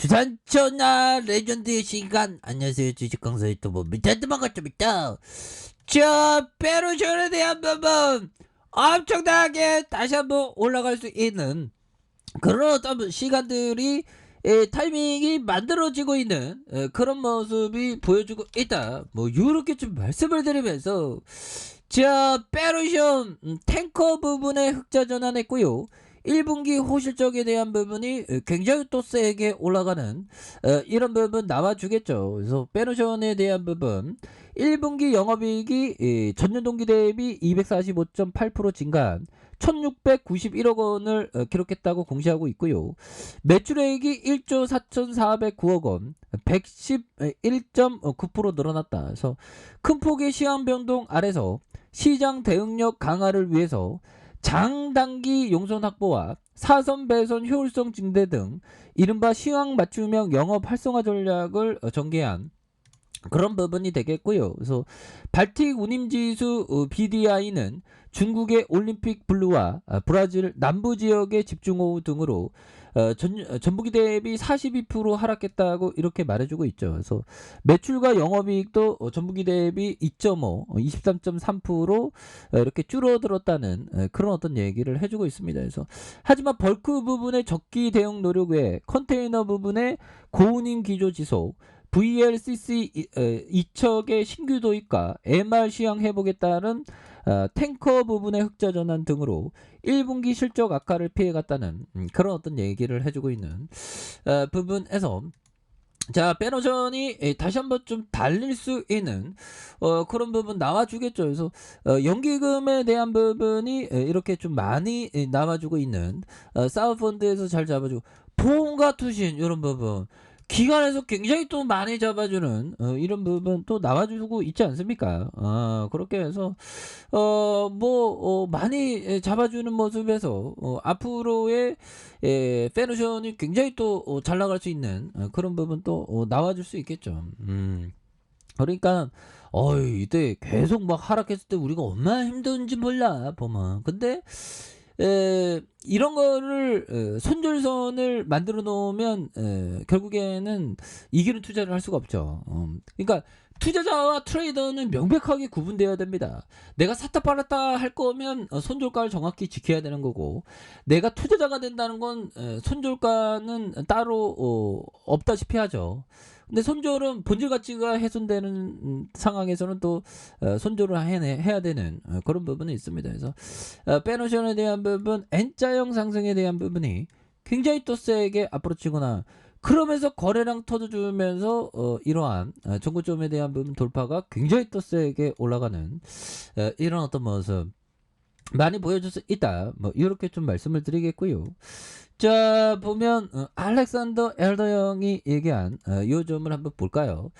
주산천하 레전드의 시간. 안녕하세요, 주식강사 유튜버 밑에드만 것좀있다. 저 페루션에 대한 부분 엄청나게 다시 한번 올라갈 수 있는 그런 어떤 시간들이 타이밍이 만들어지고 있는 그런 모습이 보여주고 있다. 뭐 이렇게 좀 말씀을 드리면서 자 페루션 탱커 부분에 흑자 전환했고요. 1분기 호실적에 대한 부분이 굉장히 또 세게 올라가는 이런 부분 나와주겠죠. 그래서 페루션에 대한 부분 1분기 영업이익이 전년 동기 대비 245.8% 증가한 1691억 원을 기록했다고 공시하고 있고요. 매출액이 1조 4409억 원, 111.9% 늘어났다. 그래서 큰 폭의 시황 변동 아래서 시장 대응력 강화를 위해서 장단기 용선 확보와 사선 배선 효율성 증대 등 이른바 시황 맞춤형 영업 활성화 전략을 전개한 그런 부분이 되겠고요. 그래서 발틱 운임지수 BDI는 중국의 올림픽 블루와 브라질 남부 지역의 집중호우 등으로 전분기 대비 42% 하락했다고 이렇게 말해주고 있죠. 그래서 매출과 영업이익도 전분기 대비 2.5, 23.3% 이렇게 줄어들었다는 그런 어떤 얘기를 해주고 있습니다. 그래서 하지만 벌크 부분의 적기 대응 노력 외에 컨테이너 부분의 고운임 기조 지속, VLCC 2척의 신규 도입과 MR 시황 회복에 따른 탱커 부분의 흑자 전환 등으로 1분기 실적 악화를 피해갔다는 그런 어떤 얘기를 해주고 있는 부분에서 자 페루션이 다시 한번 좀 달릴 수 있는 그런 부분 나와주겠죠. 그래서 연기금에 대한 부분이 이렇게 좀 많이 나와주고 있는 사우펀드에서 잘 잡아주고 보험과 투신 이런 부분 기관에서 굉장히 또 많이 잡아주는 이런 부분 또 나와주고 있지 않습니까? 그렇게 해서 많이 잡아주는 모습에서 앞으로의 페루션이 굉장히 또 잘 나갈 수 있는 그런 부분 또 나와줄 수 있겠죠. 그러니까 이때 계속 막 하락했을 때 우리가 얼마나 힘든지 몰라 보면. 근데 이런 거를 손절선을 만들어 놓으면 결국에는 이기는 투자를 할 수가 없죠. 그러니까 투자자와 트레이더는 명백하게 구분되어야 됩니다. 내가 샀다 팔았다 할 거면 손절가를 정확히 지켜야 되는 거고, 내가 투자자가 된다는 건 손절가는 따로 없다시피 하죠. 근데 손절은 본질 가치가 훼손되는 상황에서는 또 손절을 해야 되는 그런 부분이 있습니다. 그래서 페노션에 대한 부분, N자형 상승에 대한 부분이 굉장히 또 세게 앞으로 치거나 그러면서 거래량 터져주면서 이러한 정고점에 대한 부분 돌파가 굉장히 또 세게 올라가는 이런 어떤 모습 많이 보여줄 수 있다. 뭐 이렇게 좀 말씀을 드리겠고요. 자 보면 알렉산더 엘더 형이 얘기한 이 점을 한번 볼까요?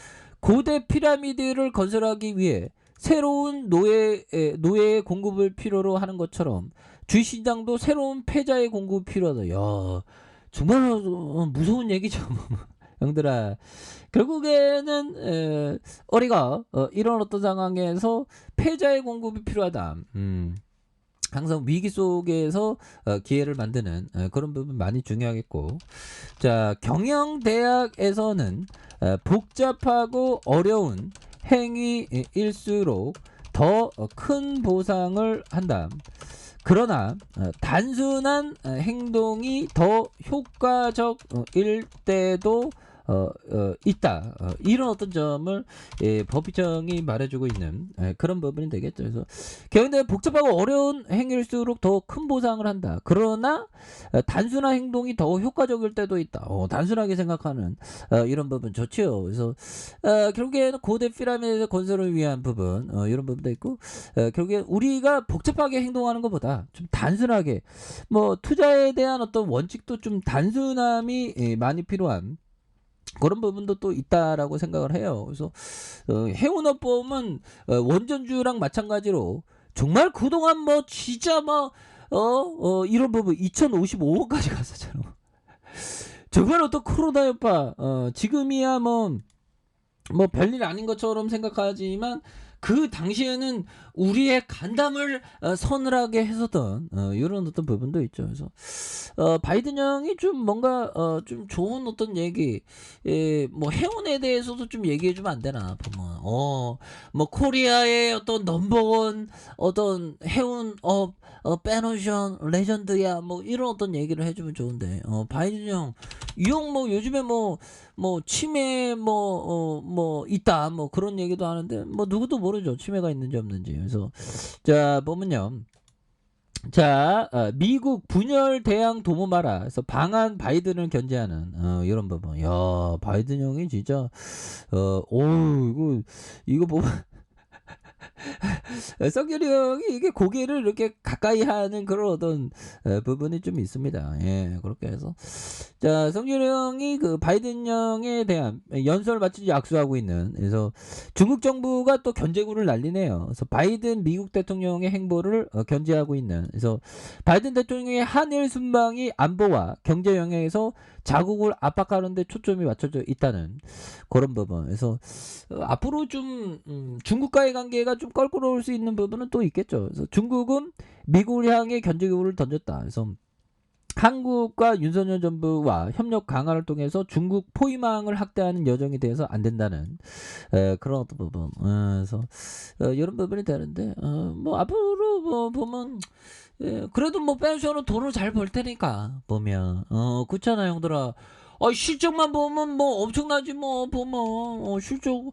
고대 피라미드를 건설하기 위해 새로운 노예의 공급을 필요로 하는 것처럼 주식시장도 새로운 패자의 공급이 필요하다. 야 정말 무서운 얘기죠. 형들아 결국에는 우리가 이런 어떤 상황에서 패자의 공급이 필요하다. 항상 위기 속에서 기회를 만드는 그런 부분 많이 중요하겠고, 자 경영대학에서는 복잡하고 어려운 행위일수록 더 큰 보상을 한다. 그러나 단순한 행동이 더 효과적일 때도 있다. 이런 어떤 점을 법규정이 말해주고 있는 그런 부분이 되겠죠. 그래서 경영대 복잡하고 어려운 행위일수록 더 큰 보상을 한다. 그러나 단순한 행동이 더 효과적일 때도 있다. 단순하게 생각하는 이런 부분 좋지요. 그래서 결국에는 고대 피라미드 건설을 위한 부분 이런 부분도 있고, 결국에 우리가 복잡하게 행동하는 것보다 좀 단순하게 뭐 투자에 대한 어떤 원칙도 좀 단순함이 많이 필요한 그런 부분도 또 있다라고 생각을 해요. 그래서 해운업보험은 원전주랑 마찬가지로 정말 그동안 뭐 진짜 뭐 이런 부분 2055원까지 갔었잖아. 정말 어떤 코로나 여파 지금이야 뭐 별일 아닌 것처럼 생각하지만 그 당시에는 우리의 간담을 서늘하게 했었던 요런 어떤 부분도 있죠. 그래서 바이든 형이 좀 뭔가 좀 좋은 어떤 얘기 뭐 해운에 대해서도 좀 얘기해 주면 안 되나 보면. 뭐 코리아의 어떤 넘버원 어떤 해운업 페노션 레전드야 뭐 이런 어떤 얘기를 해 주면 좋은데 바이든 형 이 형 뭐 요즘에 뭐 치매 뭐 있다 뭐 그런 얘기도 하는데 뭐 누구도 모르죠. 치매가 있는지 없는지. 그래서 자 보면요. 자, 미국 분열 대양 도모마라. 그래서 방한 바이든을 견제하는 이런 부분. 야, 바이든 형이 진짜 이거 보면 성렬이 형이 이게 고개를 이렇게 가까이 하는 그런 어떤 부분이 좀 있습니다. 예, 그렇게 해서 자 성렬이 형이 그 바이든 형에 대한 연설 마치지 악수하고 있는 그래서 중국 정부가 또 견제구를 날리네요. 그래서 바이든 미국 대통령의 행보를 견제하고 있는 그래서 바이든 대통령의 한일 순방이 안보와 경제 영역에서 자국을 압박하는 데 초점이 맞춰져 있다는 그런 부분. 그래서 앞으로 좀 중국과의 관계가 좀 껄끄러울 수 있는 부분은 또 있겠죠. 그래서 중국은 미국을 향해 견제구를 던졌다. 그래서 한국과 윤석열 정부와 협력 강화를 통해서 중국 포위망을 확대하는 여정에 대해서 안 된다는 그런 어떤 부분. 그래서 이런 부분이 되는데 뭐 앞으로 뭐 보면 그래도 뭐 펜션은 돈을 잘 벌 테니까 보면 그렇잖아 형들아. 실적만 보면 뭐 엄청나지 뭐 보면 실적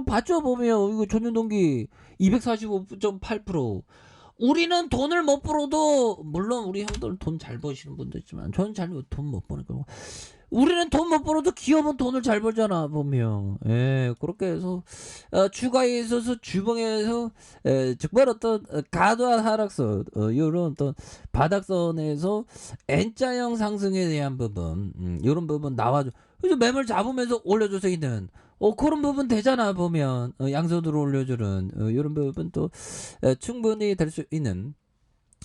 봤죠 보면 이거 전년동기 245.8%. 우리는 돈을 못 벌어도 물론 우리 형들 돈 잘 버시는 분도 있지만 저는 잘 돈 못 버니까 우리는 돈 못 벌어도 기업은 돈을 잘 벌잖아 보면. 예, 그렇게 해서 주가에 있어서 주봉에서 정말 어떤 과도한 하락선 요런 어떤 바닥선에서 N자형 상승에 대한 부분 요런 부분 나와줘. 그래서 매물 잡으면서 올려줘서 있는 그런 부분 되잖아 보면 양손으로 올려주는 요런 부분 또 충분히 될 수 있는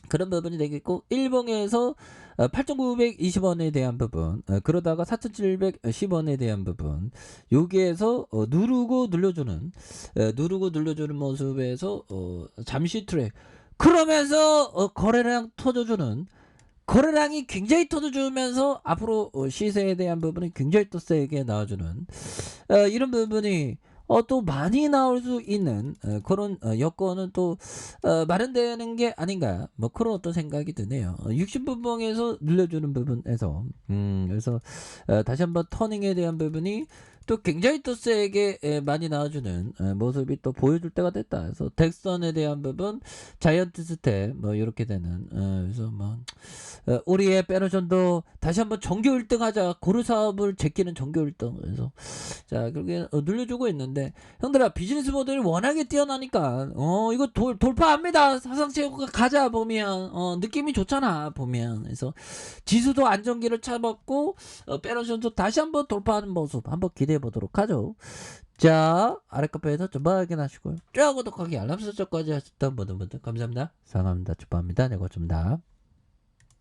그런 부분이 되겠고 일봉에서 8,920원에 대한 부분 그러다가 4,710원에 대한 부분 여기에서 누르고 눌러주는 모습에서 잠시 트랙 그러면서 거래량 터져주는 거래량이 굉장히 터져주면서 앞으로 시세에 대한 부분이 굉장히 또 세게 나와주는 이런 부분이 또 많이 나올 수 있는 그런 여건은 또 마련되는 게 아닌가 뭐 그런 어떤 생각이 드네요. 60분봉에서 늘려주는 부분에서 그래서 다시 한번 터닝에 대한 부분이 또 굉장히 또 세게 많이 나와주는 모습이 또 보여줄 때가 됐다. 그래서 덱선에 대한 부분 자이언트 스텝 뭐 이렇게 되는 그래서 뭐 우리의 페노션도 다시 한번 전교 1등 하자. 고르 사업을 제끼는 전교 1등. 그래서 자 그렇게 늘려주고 있는데 형들아 비즈니스 모델이 워낙에 뛰어나니까 이거 돌파합니다. 사상체육가 가자 보면 느낌이 좋잖아 보면. 그래서 지수도 안정기를 잡았고 페노션도 다시 한번 돌파하는 모습 한번 기대해 보도록 하죠. 자 아래 카페에서 좀 확인하시고요. 쫙 구독하기 알람 설정까지 하셨던 모든 분들 감사합니다. 사랑합니다. 축복합니다. 네 고맙습니다.